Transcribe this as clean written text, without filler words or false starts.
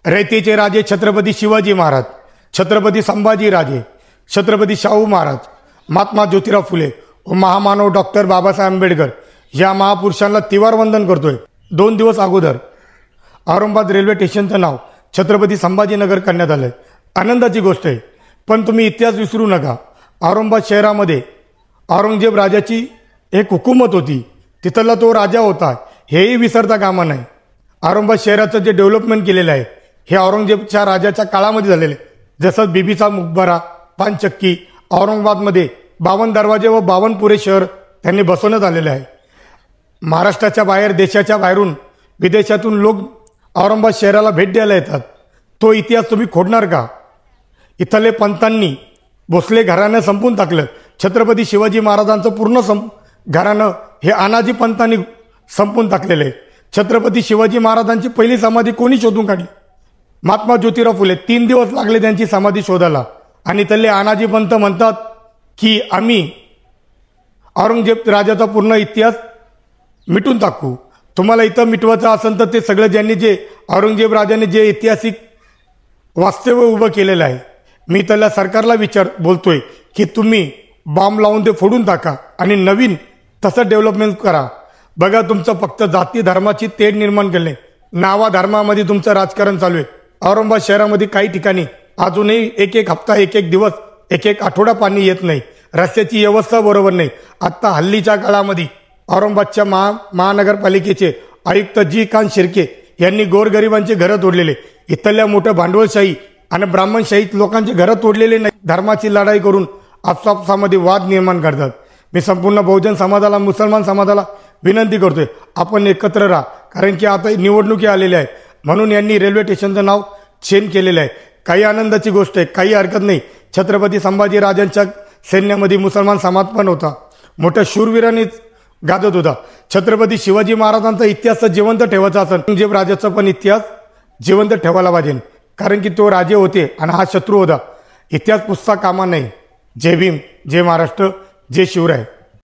रयतेचे राजे छत्रपती शिवाजी महाराज, छत्रपती संभाजी राजे, छत्रपती शाहू महाराज, महात्मा ज्योतिराव फुले व महामानव डॉक्टर बाबासाहेब आंबेडकर या महापुरुषांना तिवार वंदन करतोय। 2 दिवस अगोदर औरंगाबाद रेल्वे स्टेशनचं नाव छत्रपती संभाजीनगर करण्यात आलंय। आनंदाची गोष्ट आहे, पण तुम्ही इतिहास विसरू नका। औरंगाबाद शहरामध्ये औरंगजेब राजाची एक हुकूमत होती, तिथला तो राजा होता, हेही विसरता कामा नाही। औरंगाबाद शहराचं जे डेव्हलपमेंट केलेलं आहे हे औरंगजेबच्या राजाच्या काळामध्ये झालेले, जसं बीबीचा मुकबरा, पानचक्की, औरंगाबादमध्ये 52 दरवाजे व 52 पुरे शहर त्यांनी बसवण्यात आलेले आहे। महाराष्ट्राच्या बाहेर, देशाच्या बाहेरून, विदेशातून लोक औरंगाबाद शहराला भेट द्यायला येतात। तो इतिहास तुम्ही खोडणार का? इथले पंतांनी भोसले घराणं संपून टाकलं। छत्रपती शिवाजी महाराजांचं पूर्ण घराणं हे अनाजी पंतांनी संपून टाकलेलं आहे। छत्रपती शिवाजी महाराजांची पहिली समाधी कोणी शोधून काढली? महात्मा ज्योतिराव फुले। 3 दिवस लागले त्यांची समाधी शोधायला, आणि त्याले अनाजी पंत म्हणतात की आम्ही औरंगजेब राजाचा पूर्ण इतिहास मिटून टाकू। तुम्हाला इथं मिटवायचं असेल तर ते सगळं ज्यांनी जे औरंगजेब राजाने जे ऐतिहासिक वास्तव्य उभं केलेलं आहे, मी त्याला सरकारला बोलतोय की तुम्ही बॉम्ब लावून ते फोडून टाका आणि नवीन तसं डेव्हलपमेंट करा। बघा, तुमचं फक्त जाती धर्माची तेढ निर्माण केले, नावा धर्मामध्ये तुमचं राजकारण चालू आहे। औरंगाबाद शहरामध्ये काही ठिकाणी अजूनही एक हप्ता, एक दिवस, एक आठवडा पाणी येत नाही। रस्त्याची व्यवस्था बरोबर नाही। आता हल्लीच्या काळामध्ये औरंगाबादच्या महानगरपालिकेचे आयुक्त जी खान शिर्के यांनी गोरगरिबांचे घरं तोडलेले, इथल्या मोठ्या भांडवलशाही आणि ब्राह्मणशाही लोकांचे घरं तोडलेले नाही, धर्माची लढाई करून आपसामध्ये वाद निर्माण करतात। मी संपूर्ण बहुजन समाजाला, मुसलमान समाजाला विनंती करतोय, आपण एकत्र राहा, कारण की आता निवडणुकी आलेल्या आहेत, म्हणून यांनी रेल्वे स्टेशनचं नाव चेंज केलेलं आहे। काही आनंदाची गोष्ट आहे, काही हरकत नाही। छत्रपती संभाजी राजांच्या सैन्यामध्ये मुसलमान समाज पण होता, मोठ्या शूरवीरांनी गाजत होता। छत्रपती शिवाजी महाराजांचा इतिहास जिवंत ठेवायचा असेल, औरंगजेब राजाचा पण इतिहास जिवंत ठेवायला पाहिजे, कारण की तो राजे होते आणि हा शत्रू होता। इतिहास पुसता कामा नाही। जय भीम, जय महाराष्ट्र, जय शिवराय।